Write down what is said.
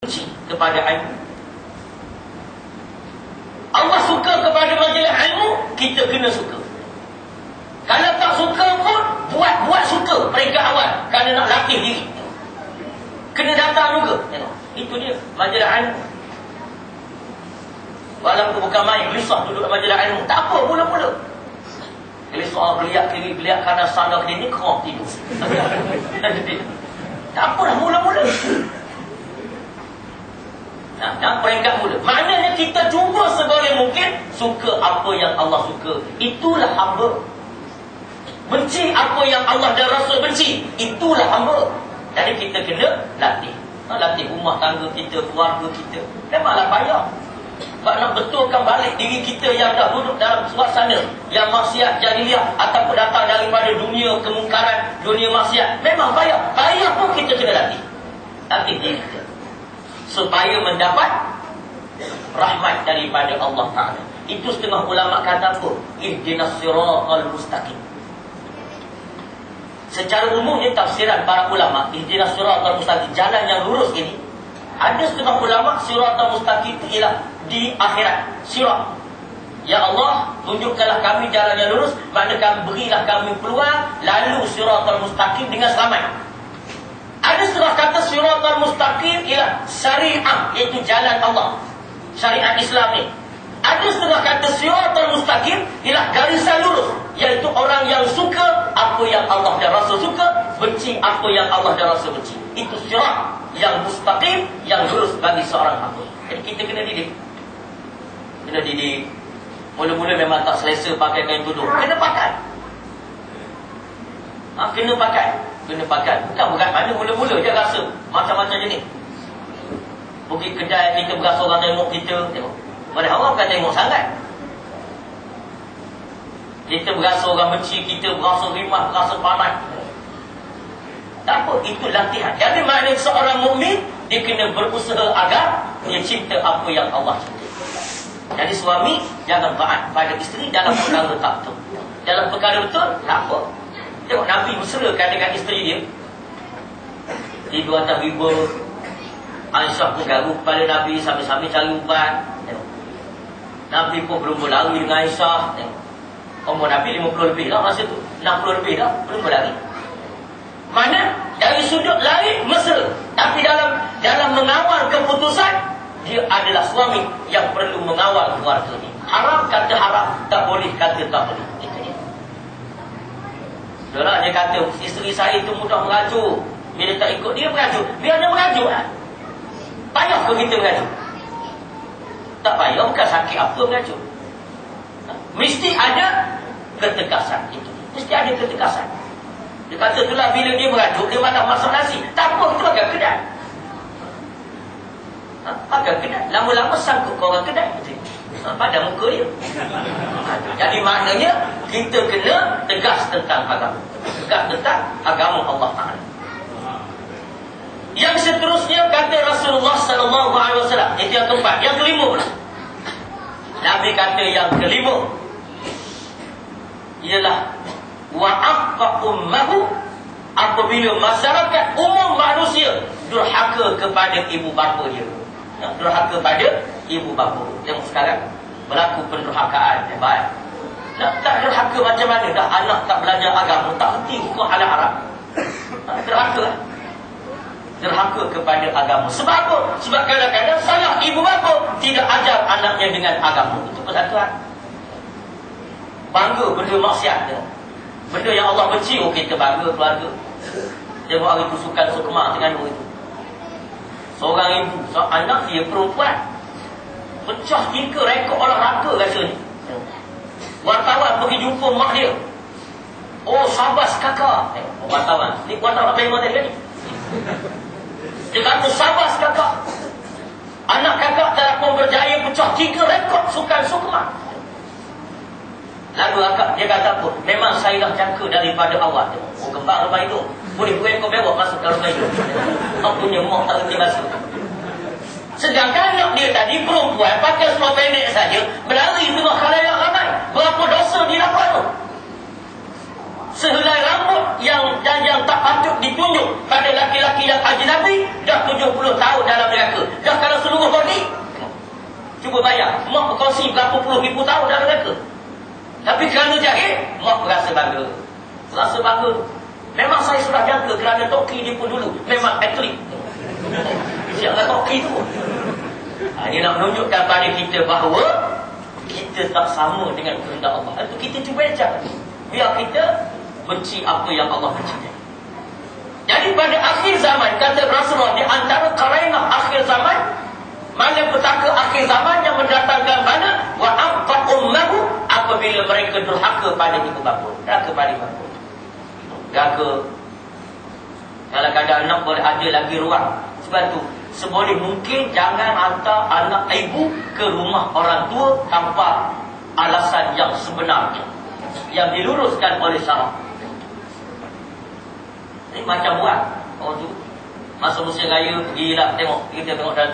benci kepada ilmu. Allah suka kepada majlis ilmu, kita kena suka. Kalau tak suka pun, buat suka peringkat awal. Kerana nak latih diri, kena datang juga. Itu dia majlis ilmu. Walaupun bukan main gelisah duduk majlis ilmu, tak apa mula-mula. Gelisah, geliat kiri, geliat kanan, sana kiri, ni kerap tidur. Tak apalah mula-mula. Nah, peringkat mula. Maknanya kita cuba seboleh mungkin suka apa yang Allah suka. Itulah hamba. Benci apa yang Allah dan Rasul benci. Itulah hamba. Jadi kita kena latih. Latih rumah tangga kita, keluarga kita. Memanglah payah. Sebab nak betulkan balik diri kita yang dah duduk dalam suasana yang maksiat jahiliah ataupun datang daripada dunia kemungkaran, dunia maksiat. Memang payah. Payah pun kita kena latih. Latih diri kita supaya mendapat rahmat daripada Allah Ta'ala. Itu setengah ulama kata apa? Ihdinas siratal mustaqim. Secara umumnya tafsiran para ulama, ihdinas siratal mustaqim, jalan yang lurus ini. Ada setengah ulama siratal mustaqim itu ialah di akhirat, sirat. Ya Allah, tunjukkanlah kami jalan yang lurus, makna kami berilah kami peluang lalu siratal mustaqim dengan selamat. Ada setengah kata siratal mustaqim ialah syariah, iaitu jalan Allah, syariat Islam ni. Ada setengah kata siratal mustaqim ialah garisan lurus, iaitu orang yang suka apa yang Allah dan Rasul suka, benci apa yang Allah dan Rasul benci. Itu sirat yang mustaqim, yang lurus bagi seorang hamba. Jadi kita kena didik. Kena didik. Mula-mula memang tak selesa pakai kain tudung, kena pakai. Kena pakai. Kena pakai. Bukan mana mula-mula je rasa macam-macam jenis. Pergi kedai kita berasa orang tengok kita, tengok. Padahal orang bukan tengok sangat. Kita berasa orang benci kita, berasa rimah, berasa panas. Tak apa, itu latihan. Jadi maknanya seorang mukmin dia kena berusaha agar dia cinta apa yang Allah cinta. Jadi suami jangan taat pada isteri dalam perkara tak betul. Dalam perkara betul, tak apa. Tengok Nabi mesrakan dengan isteri dia. Tidur atas riba. Aisyah pun garu kepada Nabi sambil-sambil cari ubat. Tengok. Nabi pun belum berlari dengan Aisyah. Tengok. Umur Nabi 50 lebih lah masa tu. 60 lebih dah, belum berlari. Mana dari sudut lain mesra, tapi dalam mengawal keputusan, dia adalah suami yang perlu mengawal keluarga ni. Haram kata haram, tak boleh kata tak boleh. Itu dia. Itulah dia kata isteri saya itu mudah mengajuk. Bila tak ikut dia mengajuk, biar dia mengajuk lah. Payah ke kita mengajuk? Tak payah, bukan sakit apa mengajuk. Mesti ada ketegasan itu. Mesti ada ketegasan. Dia kata itulah bila dia mengajuk, dia malah masak nasi. Tak apa, itu agak kedai. Agak kedai. Lama-lama sangkut ke orang kedai. Pada muka dia. Jadi maknanya kita kena tegas tentang agama. Tegas tentang agama Allah Ta'ala. Yang seterusnya kata Rasulullah SAW, itu yang keempat. Yang kelima pula, Nabi kata yang kelima ialah wa'afqa ummahu, apabila masyarakat umum manusia durhaka kepada ibu bapa dia. Durhaka pada ibu bapa. Tengok sekarang berlaku pendurhakaan yang baik. Tak durhaka macam mana? Dah anak tak belajar agama, tak erti hukum halal haram. Durhaka. Durhaka kepada agama. Sebab apa? Sebab kadang-kadang salah ibu bapa tidak ajar anaknya dengan agama. Itu persatuan. Bangga benda maksiat dia. Benda yang Allah benci, kita bangga keluarga. Tengok hari tu sukan Sukma Terengganu itu. Seorang ibu, seorang anak dia perempuan, pecah 3 rekod olahraga rasanya. Wartawan pergi jumpa mak dia. Oh, sabas kakak. Wartawan. Ni wartawan apa yang tadi ni? Dia kata sabas kakak. Anak kakak telah pun berjaya pecah 3 rekod sukan Sukma. Lalu akak dia kata apa? Memang saya dah jangka daripada awal. Oh, kembang rumah hidup. Boleh buat kau bewak masuk dalam rumah hidup. Kau punya mak tak reti masuk. Sedangkan anak dia tadi perempuan pakai seluar pendek saja, berlari tengah khalayak ramai. Berapa dosa dia dapat tu? Sehelai rambut yang tak patut ditunjuk pada laki-laki yang ajnabi dah 70 tahun dalam neraka. rasa bangga. Memang saya sudah jangka kerana toki dia pun dulu memang atlet. Siapkan toki tu. Dia nak menunjukkan pada kita bahawa kita tak sama dengan kehendak Allah. Itu kita cuba elak. Biar kita benci apa yang Allah benci. Jadi pada akhir zaman, kata Rasulullah, di antara karainah akhir zaman, mana petaka akhir zaman yang mendatangkan mana? Wa aqqa ummahu, apabila mereka durhaka pada ibu bapa. Durhaka pada ibu bapa. Durhaka. Kadang-kadang anak boleh ada lagi ruang. Sebab tu, seboleh mungkin jangan hantar anak ibu ke rumah orang tua tanpa alasan yang sebenarnya, yang diluruskan oleh syarak. Ini macam buat orang tu masa musim raya pergilah tengok, kita tengok dalam